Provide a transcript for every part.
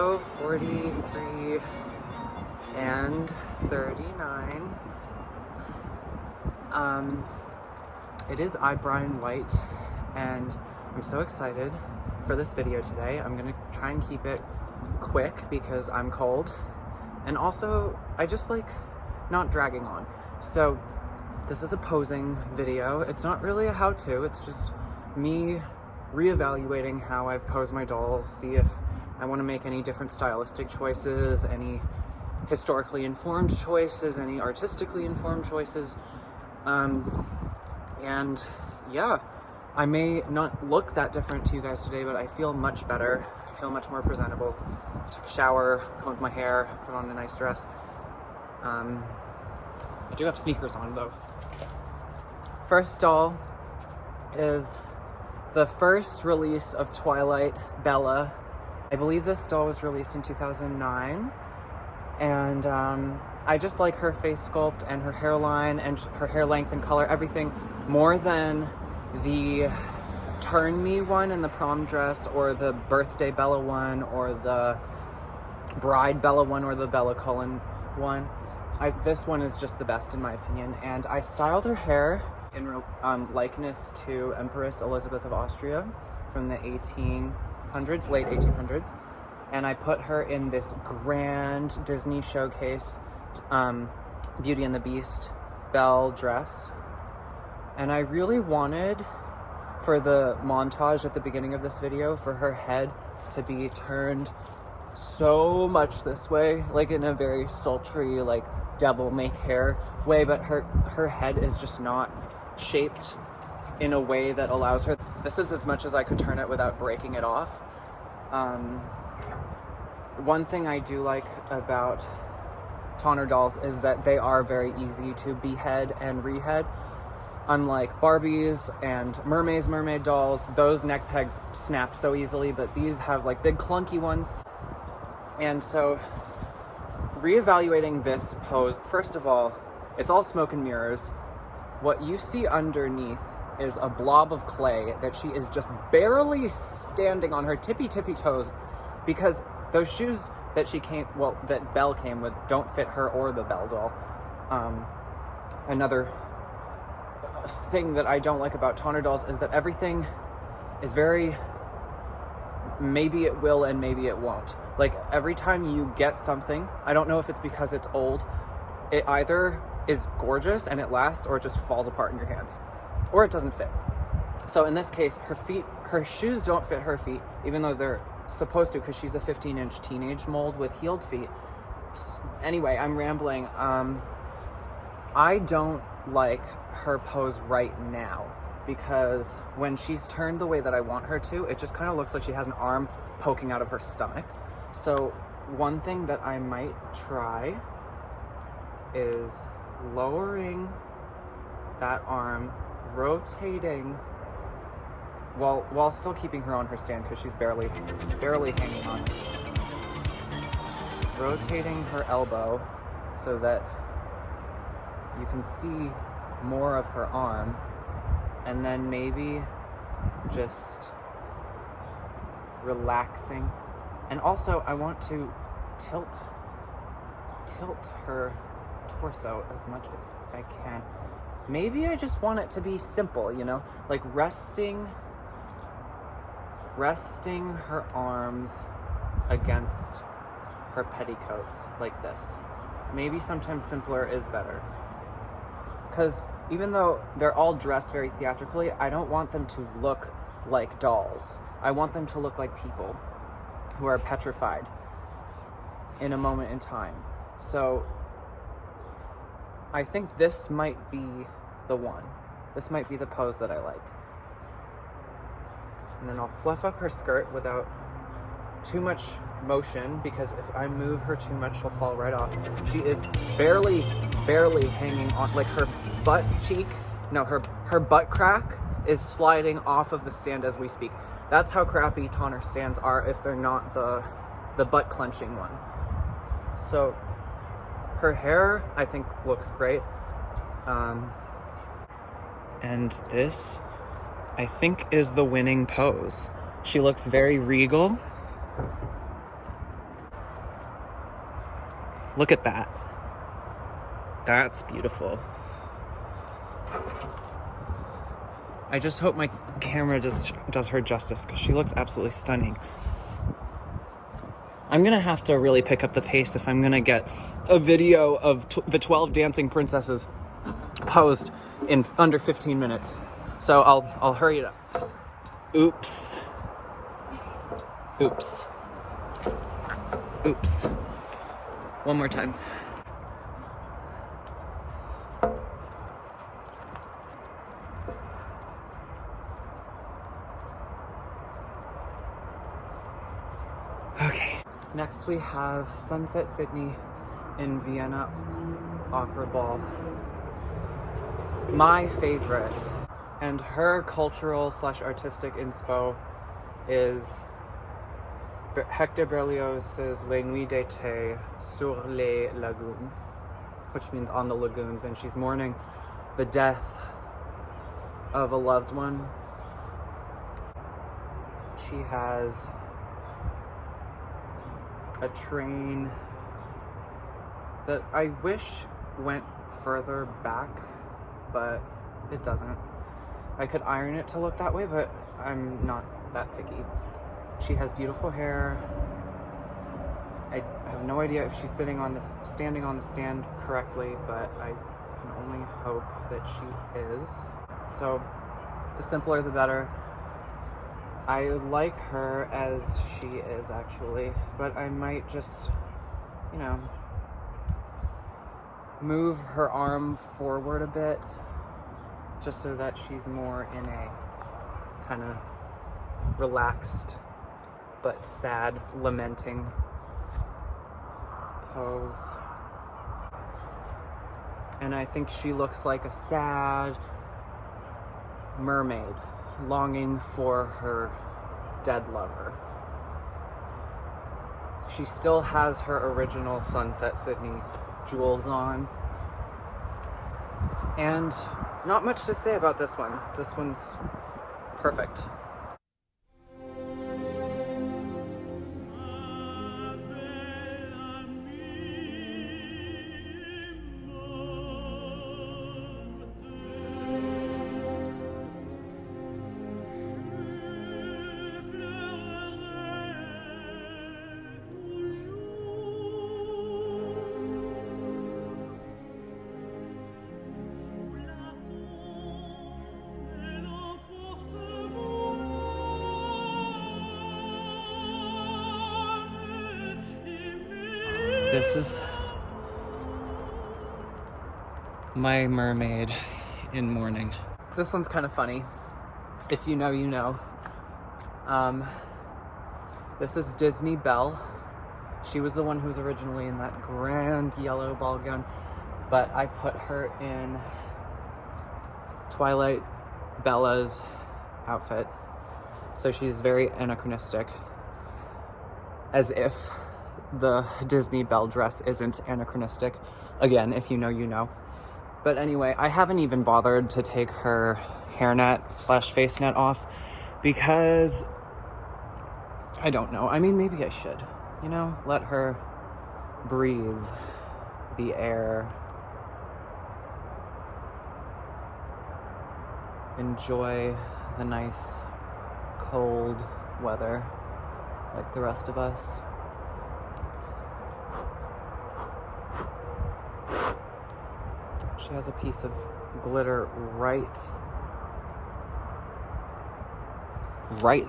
Video 43 and 39. It is Brian White, and I'm so excited for this video today. I'm gonna try and keep it quick because I'm cold, and also I just like not dragging on. So this is a posing video. It's not really a how-to, it's just me reevaluating how I've posed my dolls, see if I want to make any different stylistic choices, any historically informed choices, any artistically informed choices. And yeah, I may not look that different to you guys today, but I feel much better. I feel much more presentable. Took a shower, combed my hair, put on a nice dress. I do have sneakers on though. First doll is the first release of Twilight Bella. I believe this doll was released in 2009. And I just like her face sculpt and her hairline and her hair length and color, everything, more than the Turn Me one in the prom dress, or the Birthday Bella one, or the Bride Bella one, or the Bella Cullen one. This one is just the best in my opinion. And I styled her hair in likeness to Empress Elizabeth of Austria from the 1800s, late 1800s. And I put her in this grand Disney showcase Beauty and the Beast Belle dress. And I really wanted, for the montage at the beginning of this video, for her head to be turned so much this way, like in a very sultry, like devil make hair way, but her head is just not shaped in a way that allows her. This is as much as I could turn it without breaking it off. One thing I do like about Tonner dolls is that they are very easy to behead and rehead. Unlike Barbies and mermaid dolls, those neck pegs snap so easily, but these have like big clunky ones. And so reevaluating this pose, first of all, it's all smoke and mirrors. What you see underneath is a blob of clay that she is just barely standing on her tippy toes, because those shoes that that Belle came with don't fit her or the Belle doll. Another thing that I don't like about Tonner dolls is that everything is very maybe it will and maybe it won't. Like every time you get something, I don't know if it's because it's old, it either is gorgeous and it lasts, or it just falls apart in your hands, or it doesn't fit. So in this case, her shoes don't fit her feet, even though they're supposed to, because she's a 15-inch teenage mold with heeled feet. Anyway, I'm rambling. I don't like her pose right now, because when she's turned the way that I want her to, it just kind of looks like she has an arm poking out of her stomach. So one thing that I might try is lowering that arm, rotating while still keeping her on her stand, because she's barely hanging on. Rotating her elbow so that you can see more of her arm, and then maybe just relaxing. And also I want to tilt her torso as much as I can. Maybe I just want it to be simple, you know, like resting her arms against her petticoats like this. Maybe sometimes simpler is better, because even though they're all dressed very theatrically, I don't want them to look like dolls. I want them to look like people who are petrified in a moment in time. So I think this might be the one. This might be the pose that I like. And then I'll fluff up her skirt without too much motion, because if I move her too much, she'll fall right off. She is barely hanging on, like her butt crack is sliding off of the stand as we speak. That's how crappy Tonner stands are if they're not the butt clenching one. So her hair, I think, looks great. And this, I think, is the winning pose. She looks very regal. Look at that. That's beautiful. I just hope my camera just does her justice because she looks absolutely stunning. I'm gonna have to really pick up the pace if I'm gonna get a video of the 12 dancing princesses posed in under 15 minutes. So I'll hurry it up. Oops. Oops. Oops. One more time. Okay. Next we have Sunset Sydney in Vienna Opera Ball. My favorite, and her cultural / artistic inspo is Hector Berlioz's Les Nuits d'été sur les lagunes, which means on the lagoons, and she's mourning the death of a loved one. She has a train that I wish went further back, but it doesn't. I could iron it to look that way, but I'm not that picky. She has beautiful hair. I have no idea if she's standing on the stand correctly, but I can only hope that she is. So the simpler the better. I like her as she is, actually, but I might just, you know, move her arm forward a bit just so that she's more in a kind of relaxed but sad, lamenting pose. And I think she looks like a sad mermaid longing for her dead lover. She still has her original Sunset Sydney jewels on. And not much to say about this one. This one's perfect. This is my mermaid in mourning. This one's kind of funny. If you know, you know. This is Disney Belle. She was the one who was originally in that grand yellow ball gown, but I put her in Twilight Bella's outfit. So she's very anachronistic, as if the Disney Belle dress isn't anachronistic. Again, if you know, you know. But anyway, I haven't even bothered to take her hairnet / face net off because I don't know. I mean, maybe I should, you know, let her breathe the air, enjoy the nice cold weather like the rest of us. She has a piece of glitter right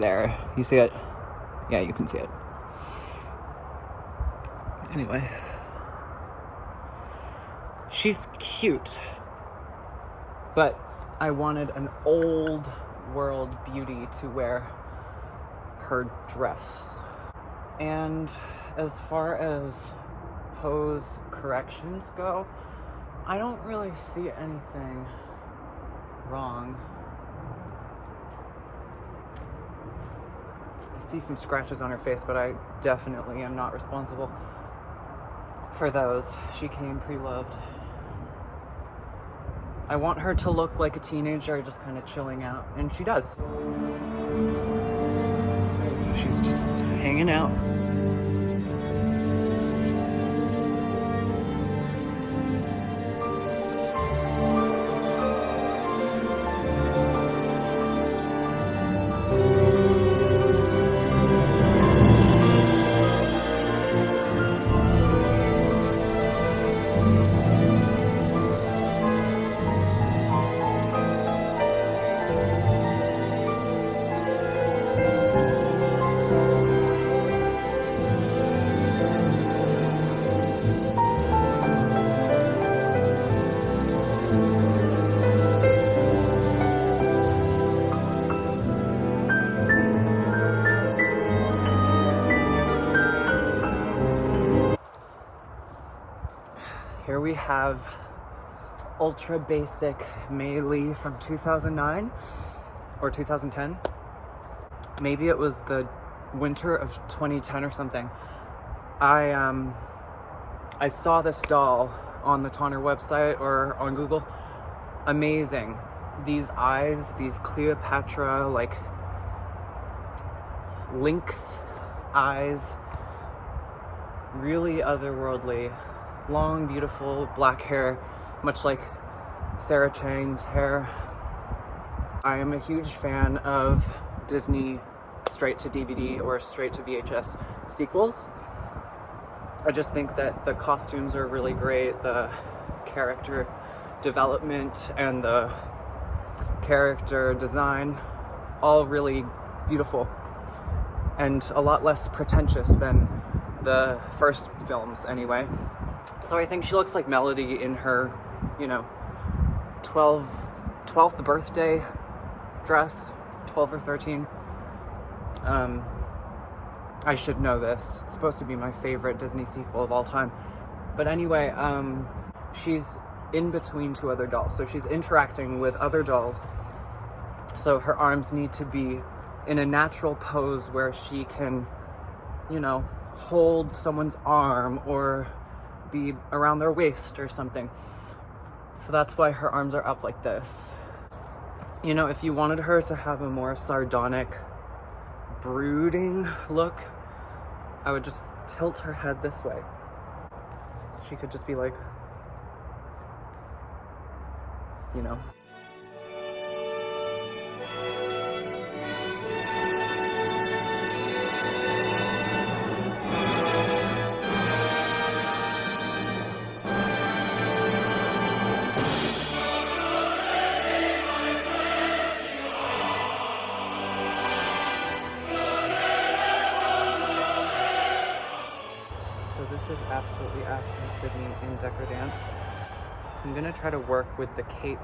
there. You see it? Yeah, you can see it. Anyway. She's cute. But I wanted an old world beauty to wear her dress. And as far as pose corrections go, I don't really see anything wrong. I see some scratches on her face, but I definitely am not responsible for those. She came pre-loved. I want her to look like a teenager, just kind of chilling out, and she does. So she's just hanging out. Here we have ultra basic Mei Li from 2009 or 2010. Maybe it was the winter of 2010 or something. I saw this doll on the Tonner website or on Google. Amazing. These eyes, these Cleopatra, like lynx eyes, really otherworldly. Long, beautiful black hair, much like Sarah Chang's hair. I am a huge fan of Disney straight to DVD or straight to VHS sequels. I just think that the costumes are really great, the character development and the character design, all really beautiful and a lot less pretentious than the first films anyway. So I think she looks like Melody in her, 12th birthday dress, 12 or 13. I should know this. It's supposed to be my favorite Disney sequel of all time. But anyway, she's in between two other dolls. So she's interacting with other dolls. So her arms need to be in a natural pose where she can, hold someone's arm or be around their waist or something. So that's why her arms are up like this. If you wanted her to have a more sardonic, brooding look, I would just tilt her head this way. She could just be like, So this is absolutely Aspen Sydney in Deco Dance. I'm gonna try to work with the cape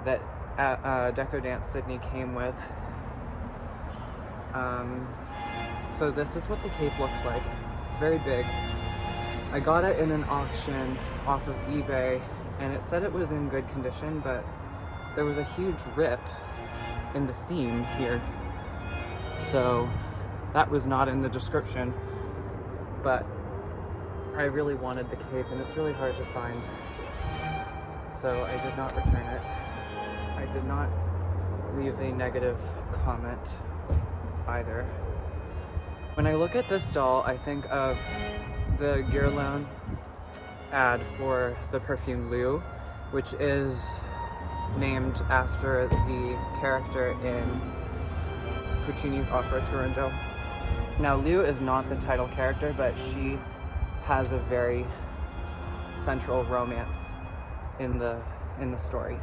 that Deco Dance Sydney came with. So this is what the cape looks like. It's very big. I got it in an auction off of eBay and it said it was in good condition, but there was a huge rip in the seam here. So that was not in the description, but I really wanted the cape and it's really hard to find. So I did not return it. I did not leave a negative comment either. When I look at this doll, I think of the Guerlain ad for the perfume Liu, which is named after the character in Puccini's opera Turandot. Now, Liu is not the title character, but she has a very central romance in the story.